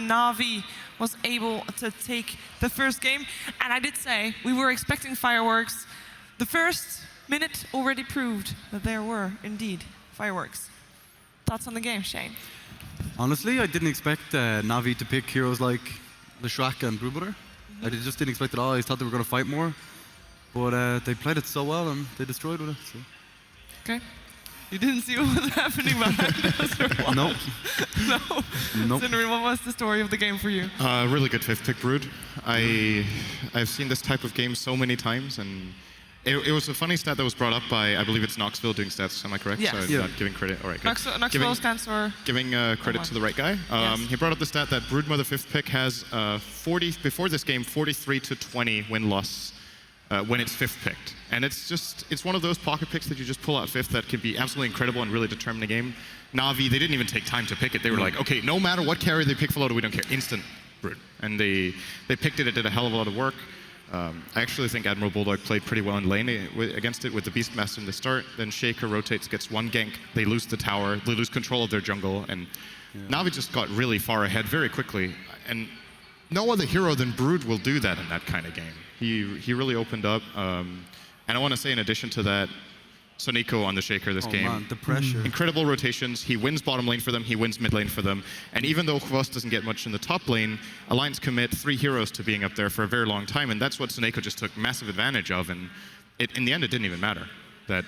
Na'Vi was able to take the first game. And I did say we were expecting fireworks. The first minute already proved that there were indeed fireworks. Thoughts on the game, Shane? Honestly, I didn't expect Na'Vi to pick heroes like Leshrac and Brewbutter. I just didn't expect it at all. I thought they were going to fight more. But they played it so well and they destroyed with it. So. Okay. You didn't see what was happening behind us or what? Nope. No. Nope. Sindri, what was the story of the game for you? Really good fifth pick Brood. I've seen this type of game so many times, and it was a funny stat that was brought up by, I believe it's Knoxville doing stats, am I correct? Yes. So I'm not giving credit. All right, good. Knoxville stands for? Giving credit to the right guy. Yes. He brought up the stat that Broodmother fifth pick has 40, before this game, 43-20 win-loss when it's fifth picked. And it's one of those pocket picks that you just pull out fifth that can be absolutely incredible and really determine a game. Na'Vi, they didn't even take time to pick it. They were like, okay, no matter what carry they pick for Loda, we don't care. Instant Brood. And they picked it did a hell of a lot of work. I actually think Admiral Bulldog played pretty well in lane against it with the Beastmaster in the start. Then Shaker rotates, gets one gank. They lose the tower. They lose control of their jungle. And Na'Vi just got really far ahead very quickly. And no other hero than Brood will do that in that kind of game. He really opened up. And I want to say, in addition to that, Soniko on the Shaker this game. Man, the pressure. Incredible rotations. He wins bottom lane for them. He wins mid lane for them. And even though Kvos doesn't get much in the top lane, Alliance commit 3 heroes to being up there for a very long time. And that's what Soniko just took massive advantage of. And in the end, it didn't even matter that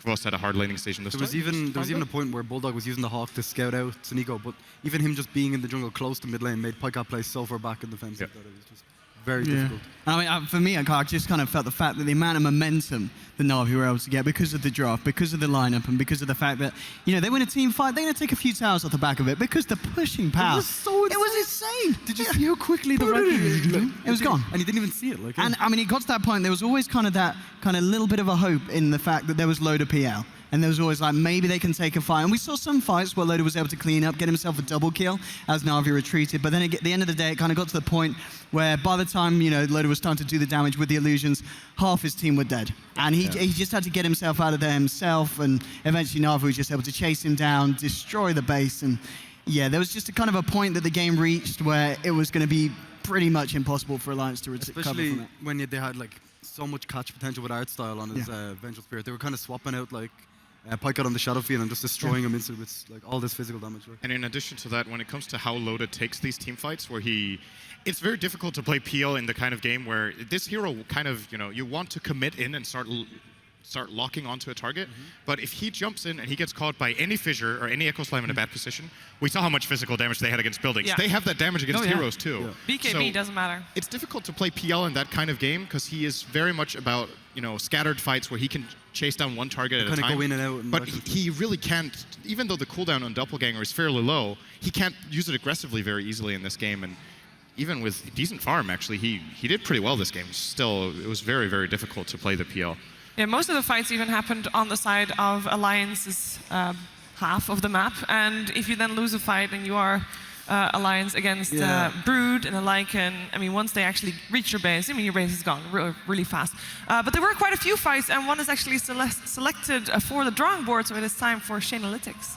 Kvos had a hard laning stage in the start. There was even a point where Bulldog was using the Hawk to scout out Soniko, but even him just being in the jungle close to mid lane made Pyka play so far back in defensive that it was just very difficult. I mean, for me, I just kind of felt the fact that the amount of momentum that Na'Vi were able to get because of the draft, because of the lineup, and because of the fact that, you know, they win a team fight, they're going to take a few towers off the back of it because the pushing power. It was insane. Did you see how quickly the red It was gone. And you didn't even see it. Like, and I mean, it got to that point, there was always kind of that little bit of a hope in the fact that there was Loda PL. And there was always like, maybe they can take a fight. And we saw some fights where Loda was able to clean up, get himself a double kill as Na'Vi retreated. But then at the end of the day, it kind of got to the point where by the time, you know, Loda was starting to do the damage with the illusions, half his team were dead. And he just had to get himself out of there himself. And eventually Na'Vi was just able to chase him down, destroy the base. And yeah, there was just a kind of a point that the game reached where it was going to be pretty much impossible for Alliance to recover from it. Especially when they had like so much catch potential with art style on his Vengeful Spirit. They were kind of swapping out like Pyke on the Shadow Field and just destroying him instantly with like all this physical damage. Right? And in addition to that, when it comes to how Loda takes these team fights, where it's very difficult to play PL in the kind of game where this hero kind of, you know, you want to commit in and start locking onto a target, but if he jumps in and he gets caught by any fissure or any Echo Slime in a bad position, we saw how much physical damage they had against buildings. Yeah. They have that damage against heroes too. Yeah. BKB so doesn't matter. It's difficult to play PL in that kind of game because he is very much about, you know, scattered fights where he can chase down one target at a time. Go in and out. But he really can't, even though the cooldown on Doppelganger is fairly low, he can't use it aggressively very easily in this game. And even with decent farm, actually, he did pretty well this game. Still, it was very, very difficult to play the PL. Yeah, most of the fights even happened on the side of Alliance's half of the map. And if you then lose a fight and you are Alliance against Brood and the Lycan, I mean, once they actually reach your base, I mean, your base is gone really fast. But there were quite a few fights, and one is actually selected for the drawing board, so it is time for Shane Analytics.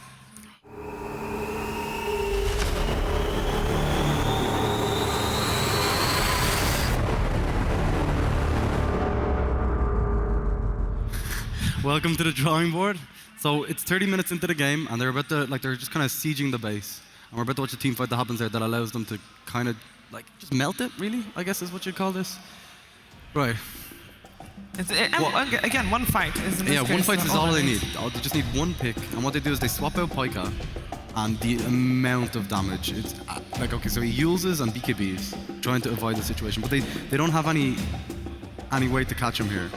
Welcome to the drawing board. So it's 30 minutes into the game, and they're about to, like, they're just kind of sieging the base. And we're about to watch a team fight that happens there that allows them to kind of, like, just melt it, really, I guess is what you'd call this. Right. Again, one fight is in this case, one fight is all they need. They just need one pick, and what they do is they swap out Pyka, and the amount of damage, it's like, okay, so he uses and BKBs, trying to avoid the situation, but they don't have any way to catch him here.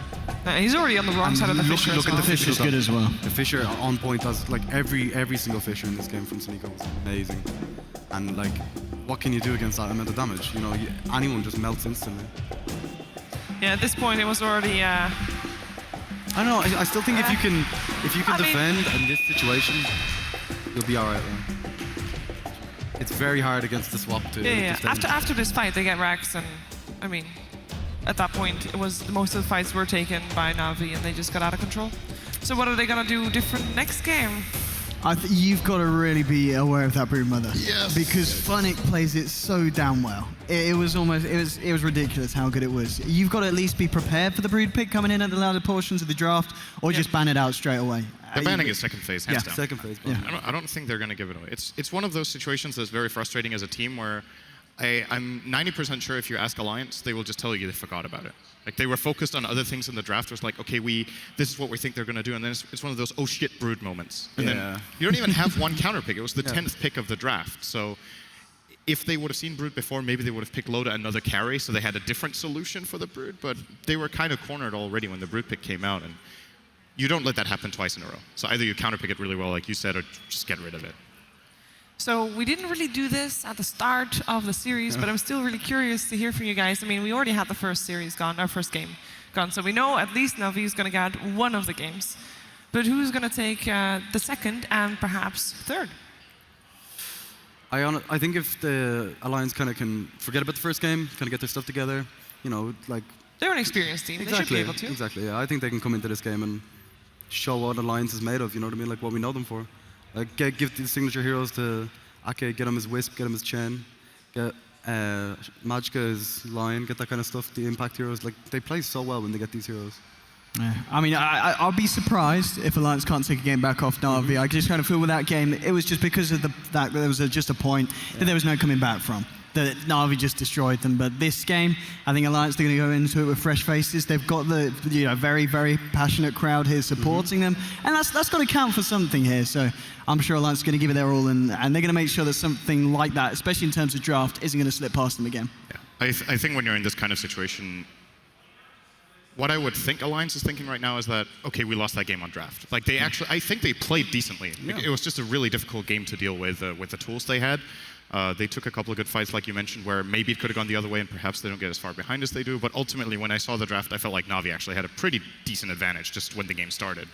He's already on the wrong side of the Fissure. Look at the Fissure's good as well. The Fissure on point has like every single Fissure in this game from Soniko was amazing. And like, what can you do against that amount of damage? You know, anyone just melts instantly. Yeah, at this point it was already. I don't know. I still think if you can defend in this situation, you'll be all right. It's very hard against the swap too. Yeah. After this fight, they get Rax, and I mean, at that point, it was most of the fights were taken by Na'Vi, and they just got out of control. So what are they gonna do different next game? You've got to really be aware of that Broodmother. Yes. Because Funnick plays it so damn well. It was ridiculous how good it was. You've got to at least be prepared for the Brood pick coming in at the latter portions of the draft, or just ban it out straight away. The banning is second phase, hands down. Second phase. Yeah. I don't think they're going to give it away. It's one of those situations that's very frustrating as a team where I'm 90% sure if you ask Alliance, they will just tell you they forgot about it. Like they were focused on other things in the draft. It was like, okay, this is what we think they're going to do, and then it's one of those oh shit Brood moments. And then you don't even have one counter pick. It was the 10th pick of the draft. So if they would have seen Brood before, maybe they would have picked Loda another carry, so they had a different solution for the Brood. But they were kind of cornered already when the Brood pick came out, and you don't let that happen twice in a row. So either you counter pick it really well, like you said, or just get rid of it. So we didn't really do this at the start of the series, but I'm still really curious to hear from you guys. I mean, we already had the first series gone, our first game gone, so we know at least Navi is going to get one of the games. But who's going to take the second and perhaps third? I think if the Alliance kind of can forget about the first game, kind of get their stuff together, you know, like... They're an experienced team. They should be able to. Exactly, yeah. I think they can come into this game and show what Alliance is made of, you know what I mean? Like what we know them for. Like give the signature heroes to Ake, get him his Wisp, get him his Chen, get Magka his Lion, get that kind of stuff, the impact heroes. Like they play so well when they get these heroes. Yeah. I mean, I'll be surprised if Alliance can't take a game back off Na'Vi. I just kind of feel with that game, it was just because of the fact that there was just a point that there was no coming back from. That Na'Vi just destroyed them. But this game, I think Alliance, they're going to go into it with fresh faces. They've got the very, very passionate crowd here supporting them. And that's got to count for something here. So I'm sure Alliance is going to give it their all. And they're going to make sure that something like that, especially in terms of draft, isn't going to slip past them again. Yeah. I think when you're in this kind of situation, what I would think Alliance is thinking right now is that, okay, we lost that game on draft. Like they actually, I think they played decently. Yeah. It was just a really difficult game to deal with the tools they had. They took a couple of good fights, like you mentioned, where maybe it could have gone the other way and perhaps they don't get as far behind as they do. But ultimately, when I saw the draft, I felt like Na'Vi actually had a pretty decent advantage just when the game started.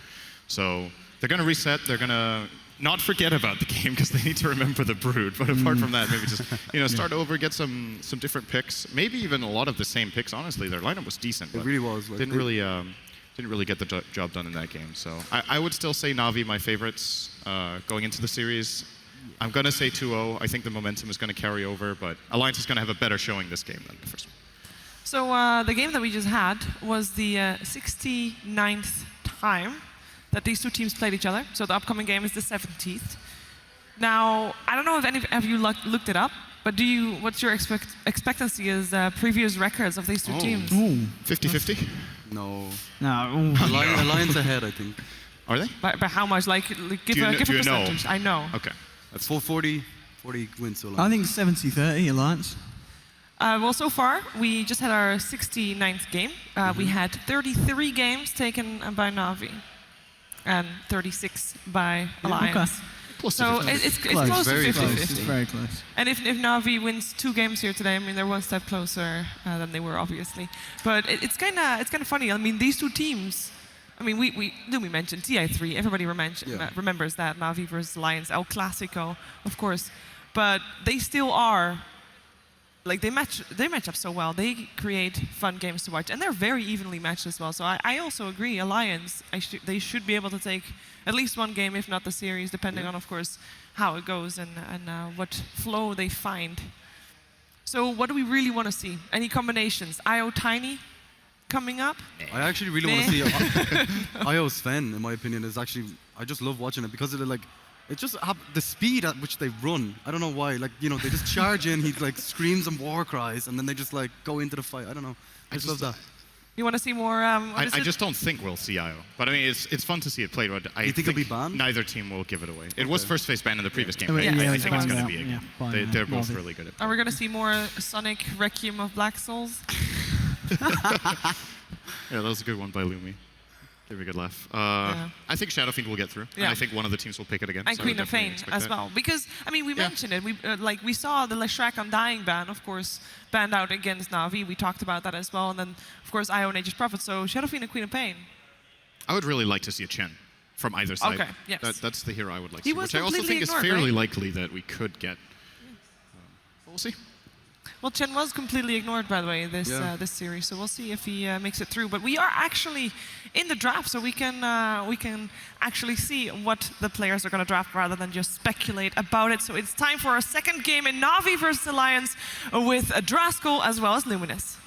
So they're going to reset. They're going to not forget about the game because they need to remember the Brood. But apart from that, maybe just start over, get some different picks. Maybe even a lot of the same picks. Honestly, their lineup was decent. It really was. Like, didn't really get the job done in that game. So I would still say Na'Vi my favorites going into the series. I'm going to say 2-0. I think the momentum is going to carry over, but Alliance is going to have a better showing this game than the first one. So the game that we just had was the 69th time that these two teams played each other. So the upcoming game is the 17th. Now, I don't know if any of you looked it up, but what's your expectancy as previous records of these two teams? 50-50? No. No. Alliance ahead, I think. Are they? By how much? Like give a percentage. I know. Okay. That's 40 wins so long. I think 70-30 Alliance. Well, so far, we just had our 69th game. We had 33 games taken by Na'Vi and 36 by Alliance. Okay. Close So to 50. it's close to Very 50-50. close. It's very close. And if Na'Vi wins 2 games here today, I mean, they're one step closer than they were, obviously. But it's kind of funny. I mean, these two teams, I mean, we mentioned TI3. Everybody remembers that, Na'Vi versus Alliance, El Clasico, of course. But they still are, like, they match up so well. They create fun games to watch. And they're very evenly matched as well. So I also agree, Alliance, they should be able to take at least one game, if not the series, depending on, of course, how it goes and what flow they find. So what do we really want to see? Any combinations? IO Tiny coming up? I actually really want to see IO Sven, in my opinion, is actually, I just love watching it because of it just the speed at which they run. I don't know why. Like, you know, they just charge in, he like screams and war cries, and then they just like go into the fight. I don't know. I just love that. You want to see more? I just don't think we'll see IO. But I mean, it's fun to see it played. But I think it'll be banned? Neither team will give it away. It was first phase ban in the previous game. Yeah. Right? Yeah, I it's think it's banned going to out. be again. Yeah, They're both Na'Vi. really good at it. Are we going to see more Sonic Requiem of Black Souls? Yeah, that was a good one by Lumi. Gave me a good laugh. Yeah. I think Shadowfiend will get through. Yeah. And I think one of the teams will pick it again. And so I Queen would of definitely Fane expect as that. well. Because, I mean, we mentioned it. We saw the Leshrac Undying ban, of course, banned out against Na'Vi. We talked about that as well. And then, of course, IO and Aegis Prophet. So Shadowfiend and Queen of Pain. I would really like to see a Chen from either side. Okay, yes. That's the hero I would like to He see. was Which I also completely think is ignored, fairly right? likely that we could get. But we'll see. Well, Chen was completely ignored, by the way, this this series. So we'll see if he makes it through. But we are actually in the draft, so we can actually see what the players are going to draft rather than just speculate about it. So it's time for our second game in Na'Vi versus Alliance with Draskell as well as Luminous.